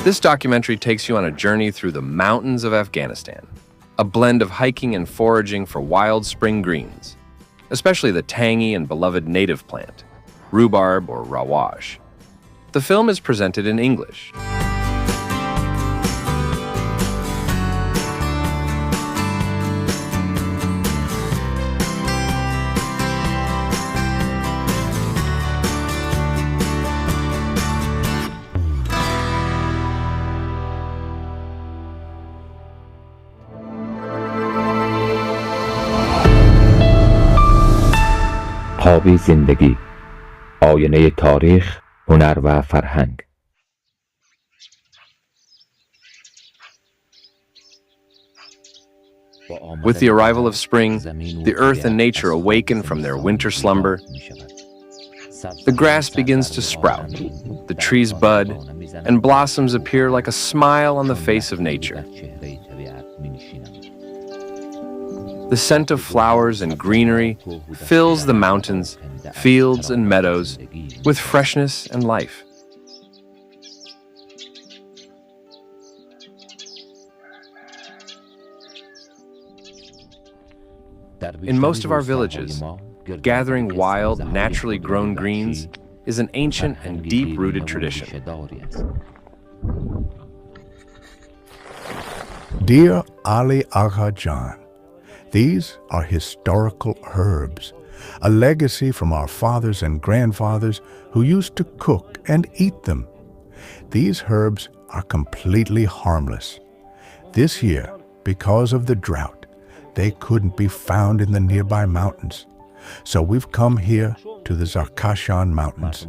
This documentary takes you on a journey through the mountains of Afghanistan, a blend of hiking and foraging for wild spring greens, especially the tangy and beloved native plant, rhubarb or Rawash. The film is presented in English. آبی زندگی، آینه تاریخ، هنر و فرهنگ. With the arrival of spring, the earth and nature awaken from their winter slumber. The grass begins to sprout, the trees bud, and blossoms appear like a smile on the face of nature. The scent of flowers and greenery fills the mountains, fields, and meadows with freshness and life. In most of our villages, gathering wild, naturally grown greens is an ancient and deep-rooted tradition. Dear Ali Agha Jan, these are historical herbs, a legacy from our fathers and grandfathers who used to cook and eat them. These herbs are completely harmless. This year, because of the drought, they couldn't be found in the nearby mountains. So we've come here to the Zarashan mountains.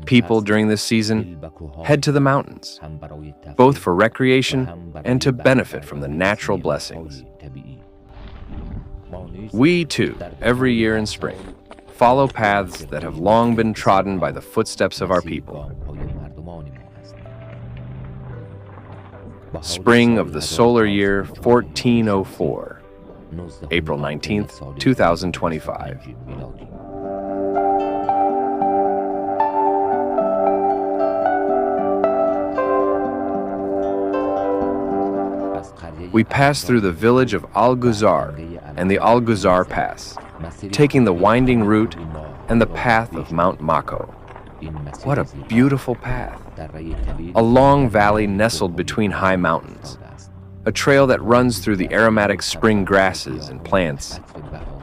People during this season head to the mountains, both for recreation and to benefit from the natural blessings. We, too, every year in spring, follow paths that have long been trodden by the footsteps of our people. Spring of the solar year 1404, April 19th, 2025. We pass through the village of Al-Guzar and the Al-Guzar Pass, taking the winding route and the path of Mount Mako. What a beautiful path! A long valley nestled between high mountains, a trail that runs through the aromatic spring grasses and plants,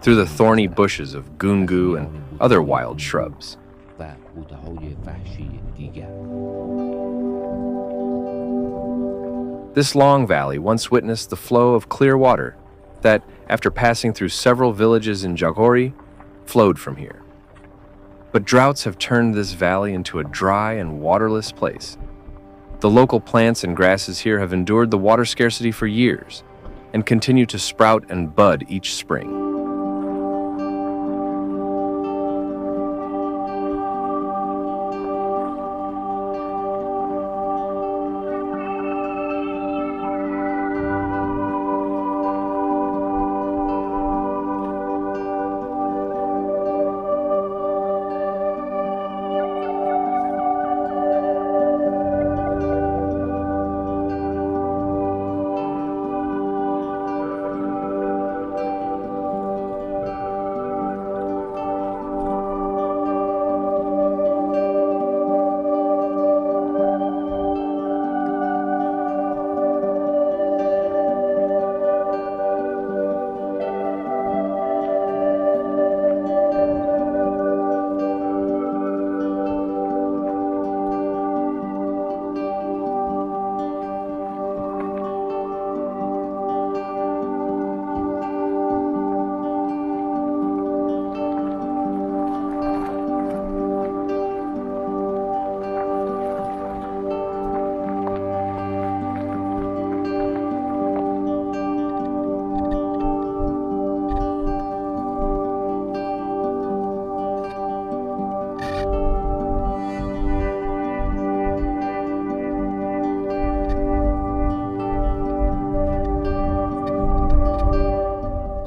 through the thorny bushes of gungu and other wild shrubs. This long valley once witnessed the flow of clear water that, after passing through several villages in Jaghori, flowed from here. But droughts have turned this valley into a dry and waterless place. The local plants and grasses here have endured the water scarcity for years and continue to sprout and bud each spring.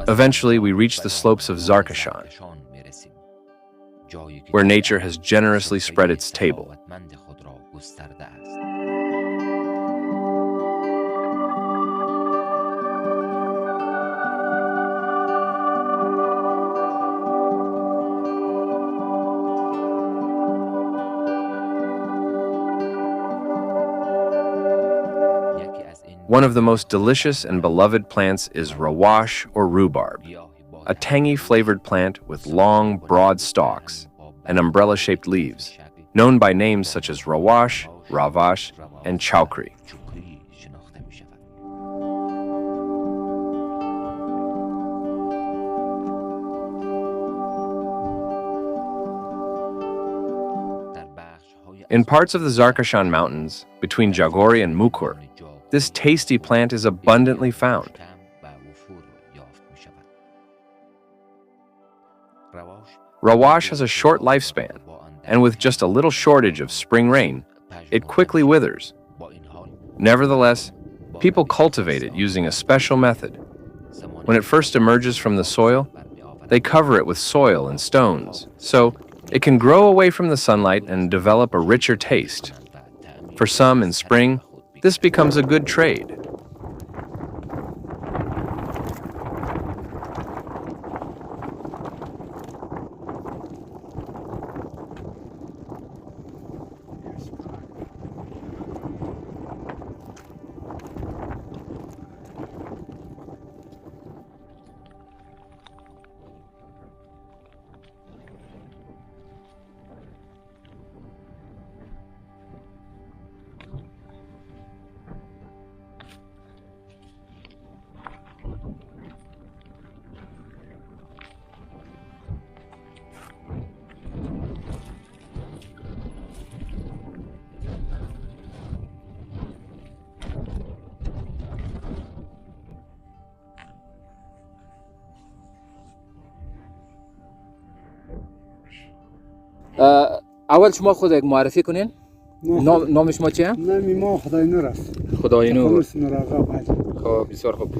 Eventually, we reach the slopes of Zarashan, where nature has generously spread its table. One of the most delicious and beloved plants is Rawash or rhubarb, a tangy flavored plant with long, broad stalks and umbrella-shaped leaves, known by names such as Rawash, Ravash, and chowkri. In parts of the Zarashan Mountains, between Jagori and Mukur, this tasty plant is abundantly found. Rawash has a short lifespan, and with just a little shortage of spring rain, it quickly withers. Nevertheless, people cultivate it using a special method. When it first emerges from the soil, they cover it with soil and stones, so it can grow away from the sunlight and develop a richer taste. For some in spring, this becomes a good trade. اول شما خود یک معرفی کنین. نام شما چیه؟ نام ما خدای نور است. خدای نور. خلوص نور آقا باید. خب بسیار خوب.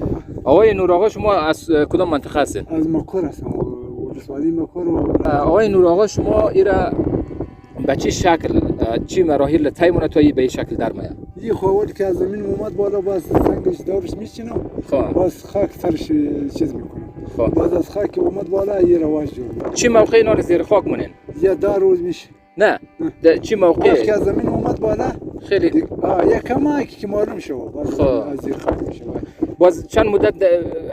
آقای نور آقا شما از کدام منطقه هستین؟ از مکور هستم. ولسوالی مکور. آقای نور آقا شما ایرا به چه شکل چی مراحل طی مونه تا به این شکل در میاد؟ این خواهد که از زمین اومد بالا باز سنگش دورش میشینم. باز خاک سرش چیز میکنم. باز از خاک اومد بالا یه رواش جور. چی موقع اینا رو زیر خاک مونین؟ یه 10 روز میشه. نه چی موقع؟ وقتی که از زمین اومد بالا خیلی یه کمک که معلوم شو باز از زیر خاک میشه. باز چند مدت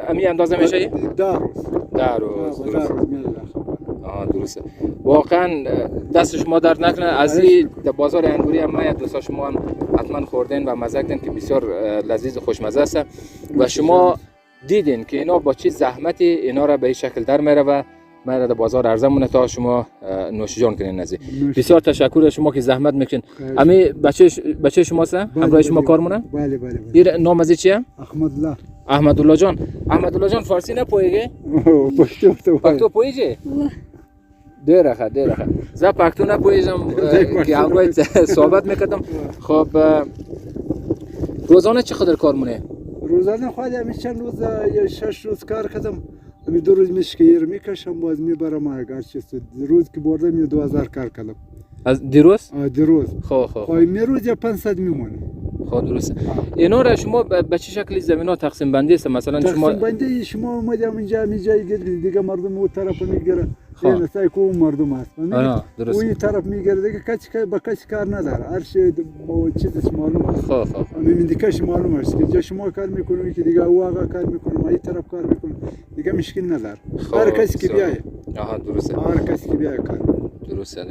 امی اندازه میشه؟ 10 روز. 10 روز. درسته. واقعا دست شما درد نکنه. از این بازار انگوری هم میاد، دوستا شما هم حتما خوردین و مزه کردین که بسیار لذیذ و خوشمزه است و شما دیدین که اینا با چه زحمتی اینا را به این شکل در میره و میره در بازار عرضه مونه تا شما نوش جان کنین. از بسیار تشکر از شما که زحمت میکنین. امی بچه شما هست؟ همراه شما کار مونه؟ بله بله. این نام از چیه؟ احمدالله. احمدالله جان. احمدالله جان فارسی نپویگه؟ پختو پویجه؟ دیره. زه پختو نپویجم که همراه صحبت میکردم. خب روزانه چقدر کار مونه؟ روزانه خواهد همی چند روز یا 6 روز کار کردم. همی 2 روز میشکیر میکشم باز میبرم اگر چیست. روز که بردم 2000 کار کردم. از دیروز؟ دیروز. خب می روز یا 500 میمونه. خب درسته. اینا را شما به چه شکلی زمینا تقسیم بندی است؟ مثلا شما تقسیم بندی شما اومدم اینجا دیگه مردم اون طرف میگیره. این سایه که اون مردم هست. اون طرف میگیره دیگه کسی با کسی کار نداره. هر چی چیزش معلوم است. خب. همین دیگه معلوم است که جا شما کار میکنه که دیگه او آقا کار میکنه، این طرف کار میکنه. دیگه مشکل نداره. هر کسی که بیایه. درسته. هر کسی که بیایه کار. درسته.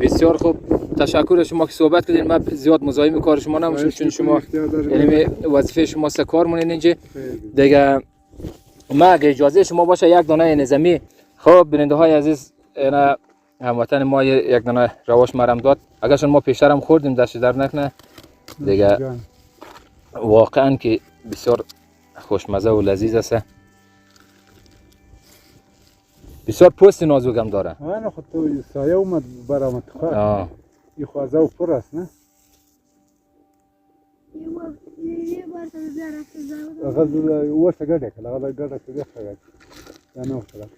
بسیار خوب. تشکر از شما که صحبت کردین. من زیاد مزاحم کار شما نمیشم چون شما یعنی وظیفه شما سه کار مونین اینجا. دیگه ما اگه اجازه شما باشه یک دانه نظامی. خب بیننده های عزیز اینا هموطن ما یک دانه رواش مرم داد. اگرشون ما پیشتر هم خوردیم دست در نکنه. دیگه واقعا که بسیار خوشمزه و لذیذ است. بسیار پوست نازک هم داره. نه خود تو سایه اومد برام خواهد. این خوازه و پر است نه؟ یه بار تا بیاره اغاز ورسه گرده کل اغاز گرده که بیخ خواهد یا نه خواهد.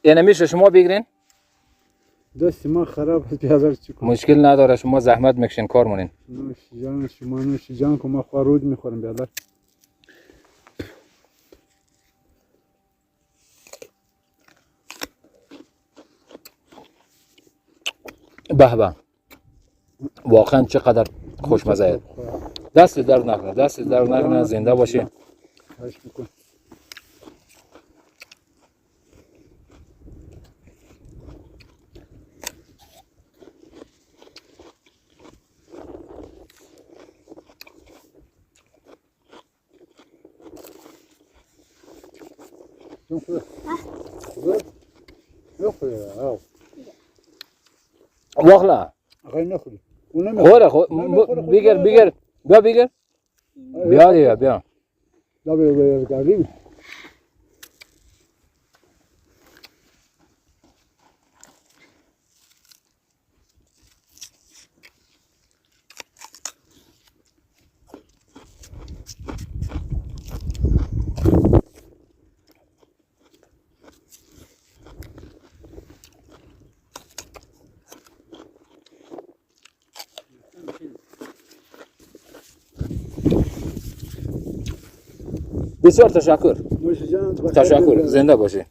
یعنی میشه شما بگیرین؟ دست ما خراب است بیادر چیکار؟ مشکل نداره شما زحمت میکشین کار مونین. نوش جان شما نوش جان که ما خورود میخورم بیادر. به به واقعا چقدر خوشمزه. دست درد نکنه، دست درد نکنه، زنده باشی. واخلا آقای نخوری. خوره بگیر بیا بگیر بیا دیگه بیا. بیا کردیم. بسیار تشکر. تشکر. زنده باشی.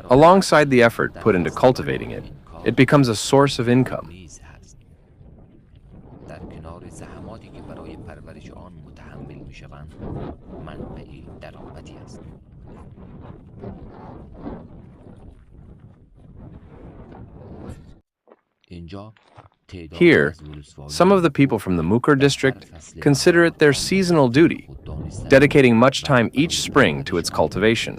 Alongside the effort put into cultivating it, it becomes a source of income. در کنار زحماتی که برای پرورش آن متحمل می‌شوند، منبع درآمدی است. Here, some of the people from the Mukher district consider it their seasonal duty, dedicating much time each spring to its cultivation.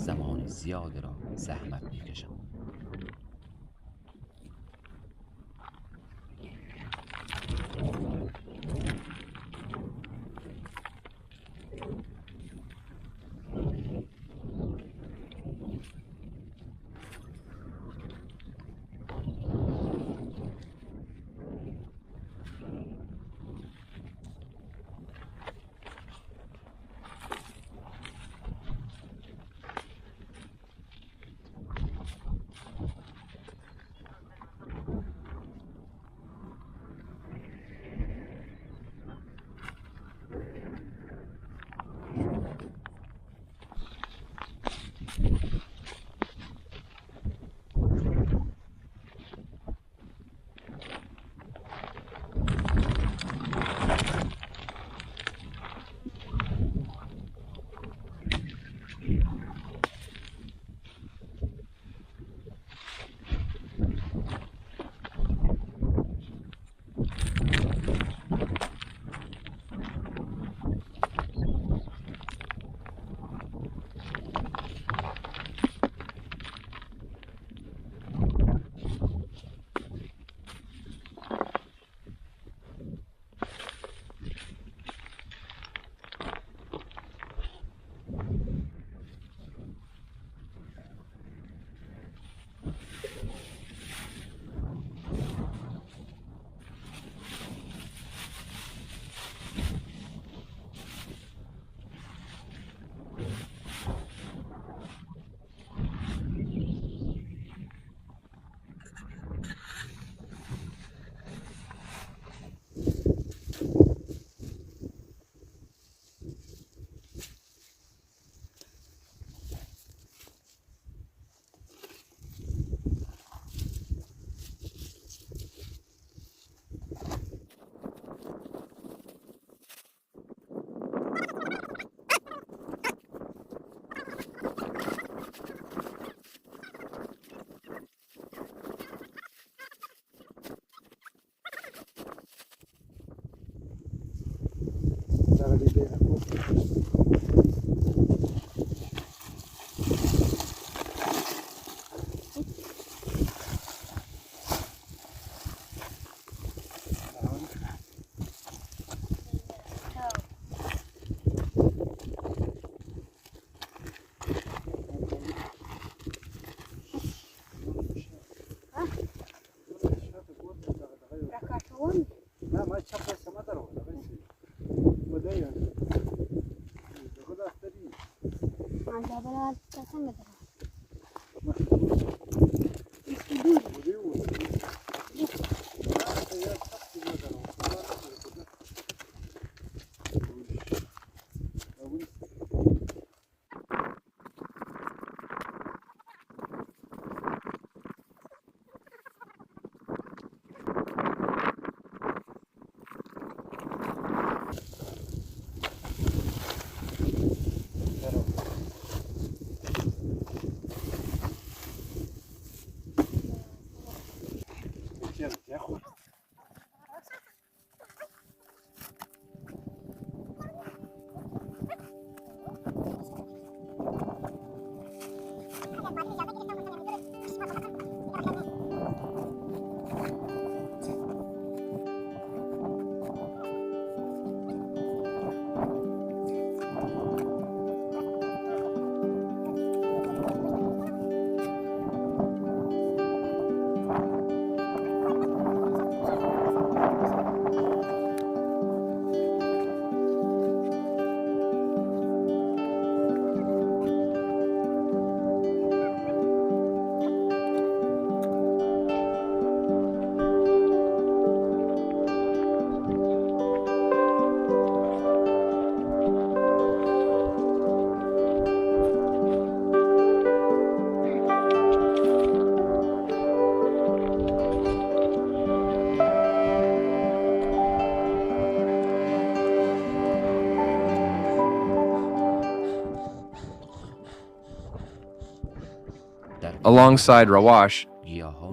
Alongside Rawash,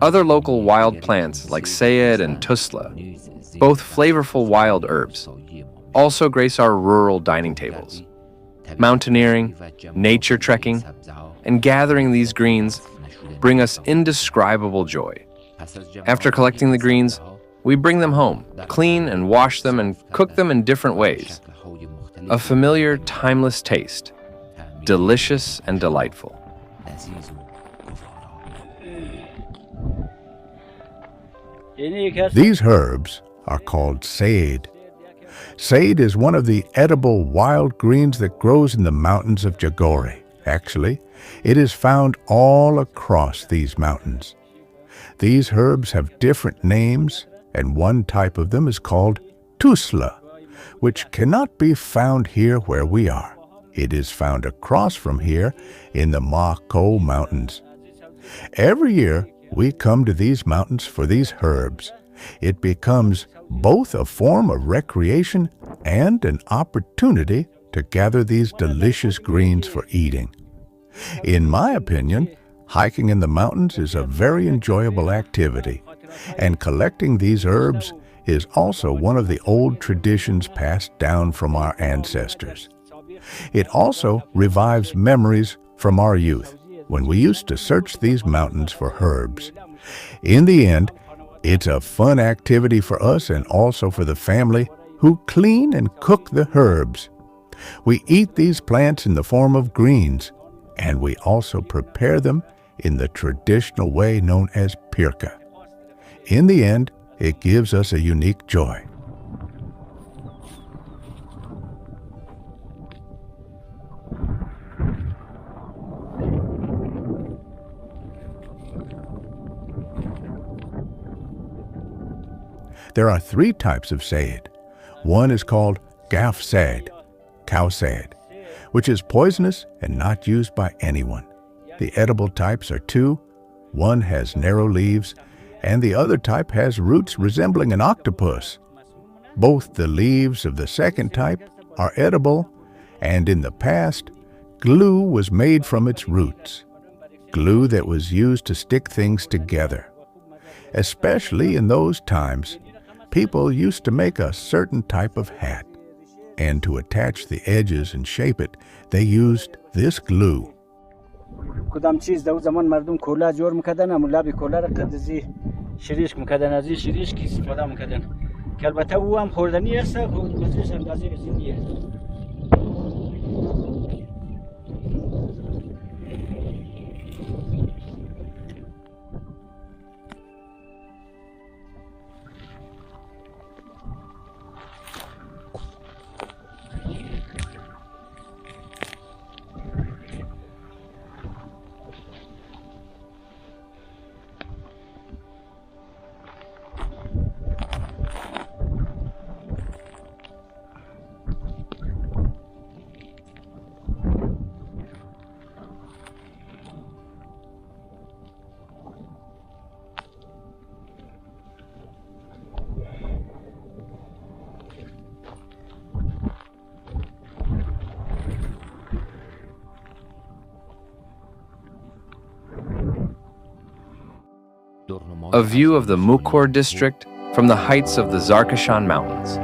other local wild plants like sayed and tusla, both flavorful wild herbs, also grace our rural dining tables. Mountaineering, nature trekking, and gathering these greens bring us indescribable joy. After collecting the greens, we bring them home, clean and wash them and cook them in different ways. A familiar, timeless taste, delicious and delightful. These herbs are called sayed. Sayed is one of the edible wild greens that grows in the mountains of Jagori. Actually, it is found all across these mountains. These herbs have different names, and one type of them is called tusla, which cannot be found here where we are. It is found across from here in the Mako Mountains. Every year, we come to these mountains for these herbs. It becomes both a form of recreation and an opportunity to gather these delicious greens for eating. In my opinion, hiking in the mountains is a very enjoyable activity, and collecting these herbs is also one of the old traditions passed down from our ancestors. It also revives memories from our youth, when we used to search these mountains for herbs. In the end, it's a fun activity for us and also for the family who clean and cook the herbs. We eat these plants in the form of greens, and we also prepare them in the traditional way known as pirka. In the end, it gives us a unique joy. There are 3 types of sayed. One is called gaf sayed, cow sayed, which is poisonous and not used by anyone. The edible types are 2. One has narrow leaves, and the other type has roots resembling an octopus. Both the leaves of the second type are edible, and in the past, glue was made from its roots, glue that was used to stick things together. Especially in those times, people used to make a certain type of hat, and to attach the edges and shape it, they used this glue. کدام چیز در زمان مردم کولا جور میکردن اما لب کولا را قدزی شریش میکردن از این شریش کی استفاده میکردن که البته او هم خوردنی است خودش اندازه زیادیه A view of the Mukor district from the heights of the Zarashan Mountains.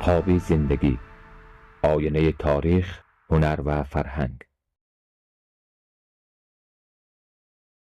حاوی زندگی، آینه تاریخ، هنر و فرهنگ.